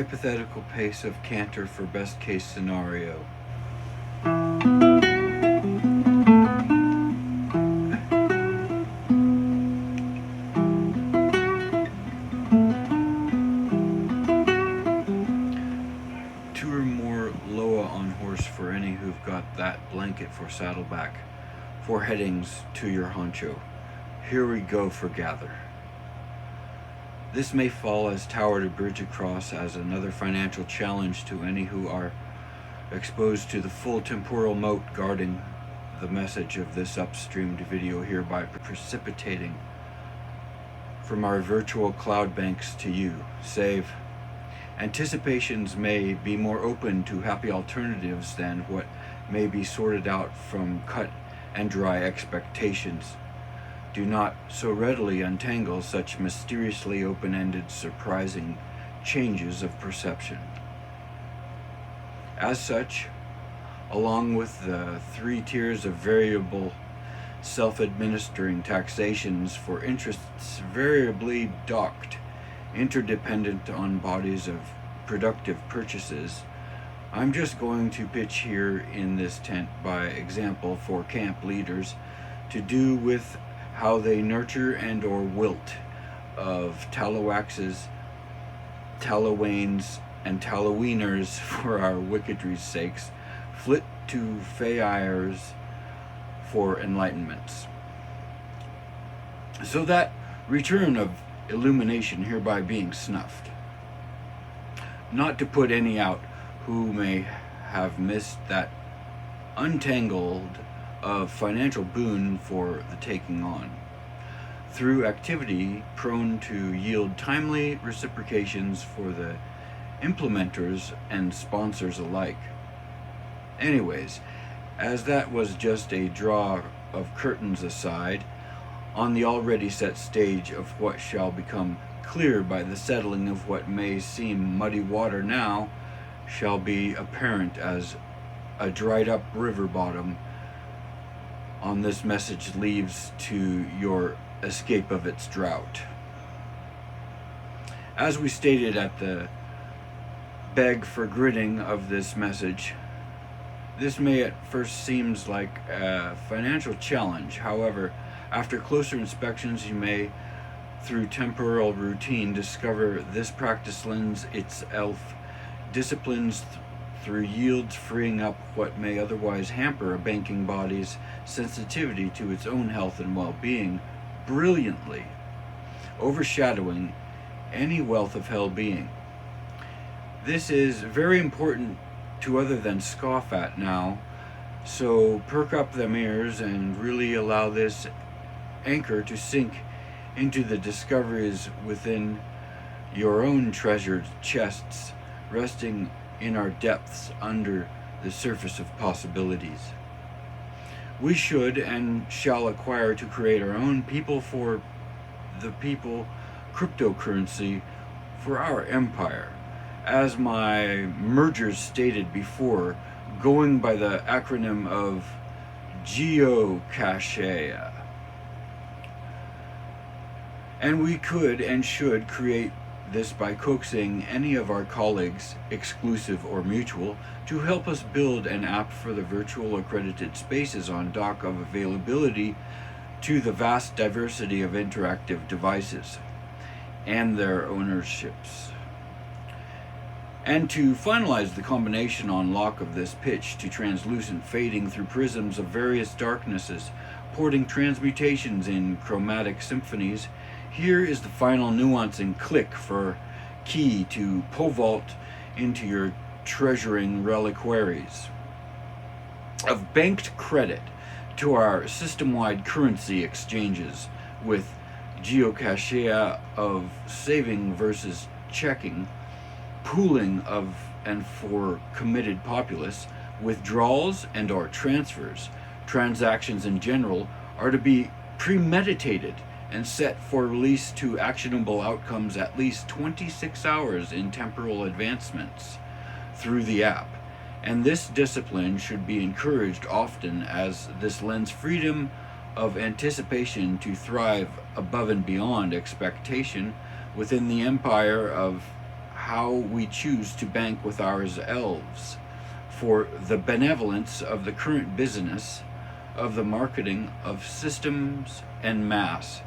hypothetical pace of canter for best case scenario. Two or more loa on horse for any who've got that blanket for saddleback. 4 headings to your honcho. Here we go for gather. This may fall as tower to bridge across as another financial challenge to any who are exposed to the full temporal moat guarding the message of this upstreamed video, hereby precipitating from our virtual cloud banks to you. Save anticipations may be more open to happy alternatives than what may be sorted out from cut and dry expectations. Do not so readily untangle such mysteriously open-ended, surprising changes of perception. As such, along with the 3 tiers of variable self-administering taxations for interests variably docked, interdependent on bodies of productive purchases, I'm just going to pitch here in this tent by example for camp leaders to do with how they nurture and or wilt of Tallowaxes, Tallowanes, and Talloweeners for our wickedry's sakes, flit to Fayires for enlightenments. So that return of illumination hereby being snuffed. Not to put any out who may have missed that untangled of financial boon for the taking on, through activity prone to yield timely reciprocations for the implementers and sponsors alike. Anyways, as that was just a draw of curtains aside, on the already set stage of what shall become clear by the settling of what may seem muddy water now, shall be apparent as a dried up river bottom on this message leaves to your escape of its drought. As we stated at the beg for gritting of this message, this may at first seems like a financial challenge. However, after closer inspections, you may, through temporal routine, discover this practice lends itself disciplines through yields, freeing up what may otherwise hamper a banking body's sensitivity to its own health and well-being brilliantly, overshadowing any wealth of hell-being. This is very important to other than scoff at now, so perk up them ears and really allow this anchor to sink into the discoveries within your own treasured chests, resting in our depths under the surface of possibilities. We should and shall acquire to create our own people for the people cryptocurrency for our empire. As my mergers stated before, going by the acronym of geocache. And we could and should create this by coaxing any of our colleagues, exclusive or mutual, to help us build an app for the virtual accredited spaces on dock of availability to the vast diversity of interactive devices and their ownerships. And to finalize the combination on lock of this pitch to translucent fading through prisms of various darknesses, porting transmutations in chromatic symphonies, here is the final nuancing click for key to pole vault into your treasuring reliquaries of banked credit to our system-wide currency exchanges with geocachea of saving versus checking, pooling of and for committed populace, withdrawals and or transfers. Transactions in general are to be premeditated and set for release to actionable outcomes at least 26 hours in temporal advancements through the app. And this discipline should be encouraged often, as this lends freedom of anticipation to thrive above and beyond expectation within the empire of how we choose to bank with ourselves, for the benevolence of the current business of the marketing of systems and mass,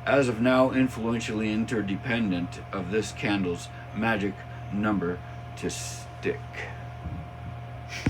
as of now influentially interdependent of this candle's magic number to stick.